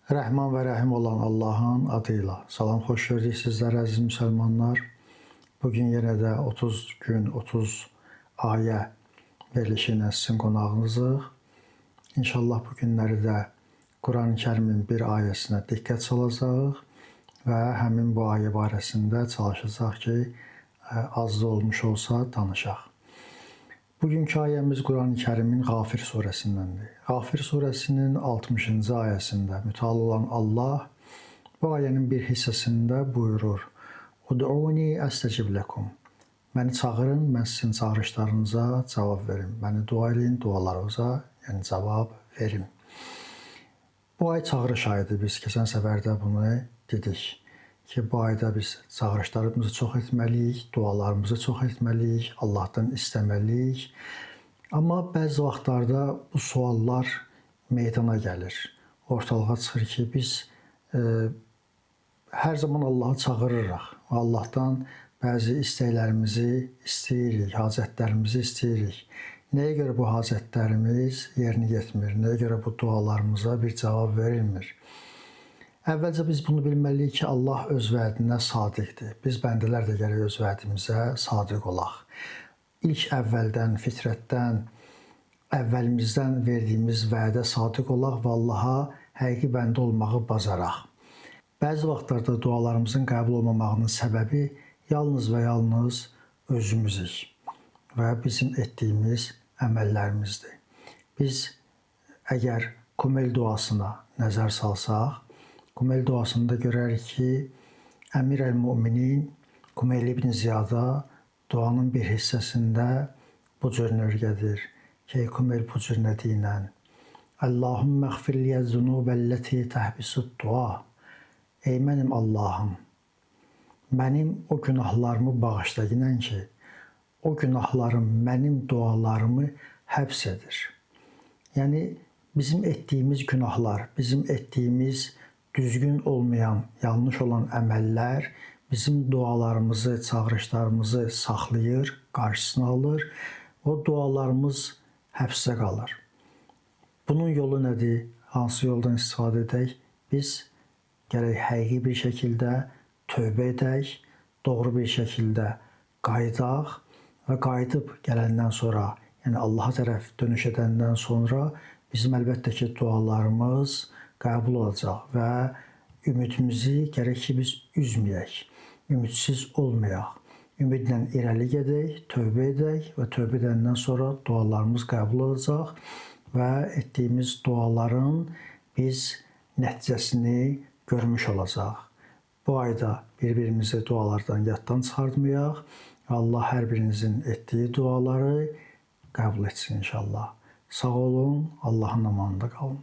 Rəhman və Rəhim olan Allahın adıyla. Salam, xoş gördük sizlərə əziz müsəlmanlar. Bugün yenə də 30 gün, 30 ayə verilişi ilə sizin qonağınızıq. İnşallah bu günləri də Quran-ı Kərimin bir ayəsinə diqqət salacağıq və həmin bu ayə barəsində çalışacaq ki, az da olmuş olsa danışaq. Bugünkü ayəmiz Quran-ı Kərimin Qafir surəsindəndir. Qafir surəsinin 60-cı ayəsində mütəallı olan Allah bu ayənin bir hissəsində buyurur: "Ud'uni əstəcib ləkum." Məni çağırın, mən sizin çağırışlarınıza cavab verim. Məni dua edin, dualarınıza cavab verim. Bu ay çağırış ayıdır. Biz keçən səfərdə bunu dedik ki, bu ayda biz çağırışlarımızı çox etməliyik, dualarımızı çox etməliyik, Allahdan istəməliyik. Amma bəzi vaxtlarda bu suallar meydana gəlir. Ortalığa çıxır ki, biz hər zaman Allahı çağırırıq. Allahdan bəzi istəklərimizi istəyirik, hacətlərimizi istəyirik. Nəyə görə bu hacətlərimiz yerinə yetmir? Nəyə görə bu dualarımıza bir cavab verilmir? Əvvəlcə biz bunu bilməliyik ki, Allah öz vədinə sadiqdir. Biz bəndələr də gərək öz vədimizə sadiq olaq. İlk əvvəldən, fitrətdən, əvvəlimizdən verdiyimiz vədə sadiq olaq və Allaha həqiqi bəndə olmağı bacaraq. Bəzi vaxtlarda dualarımızın qəbul olmamağının səbəbi yalnız və yalnız özümüzük və bizim etdiyimiz əməllərimizdir. Biz əgər Kumel duasına nəzər salsaq, Kumel duasında görərik ki, Əmir əl-Müminin Kumel ibn Ziyada duanın bir hissəsində bu cür nörgədir ki, Kumel bu cür nədiylə: Allahümmə əğfirliyə zunubəlləti təhbisud dua. Ey mənim Allahım, mənim o günahlarımı bağışla dinən ki, o günahlarım mənim dualarımı həbs edir. Yəni, bizim etdiyimiz günahlar, bizim etdiyimiz düzgün olmayan, yanlış olan əməllər bizim dualarımızı, çağırışlarımızı saxlayır, qarşısını alır. O dualarımız həbsdə qalır. Bunun yolu nədir? Hansı yoldan istifadə edək? Biz gərək həqiqi bir şəkildə tövbə edək, doğru bir şəkildə qayıdaq və qayıdıb gələndən sonra, yəni Allaha tərəf dönüş edəndən sonra bizim əlbəttə ki, dualarımız qəbul olacaq və ümidimizi gərək ki, biz üzməyək, ümidsiz olmayaq. Ümidlə irəli gedək, tövbə edək və tövbə edəndən sonra dualarımız qəbul olacaq və etdiyimiz duaların biz nəticəsini görmüş olacaq. Bu ayda bir-birimizi dualardan yaddan çıxartmayaq və Allah hər birinizin etdiyi duaları qəbul etsin inşallah. Sağ olun, Allahın amanında qalın.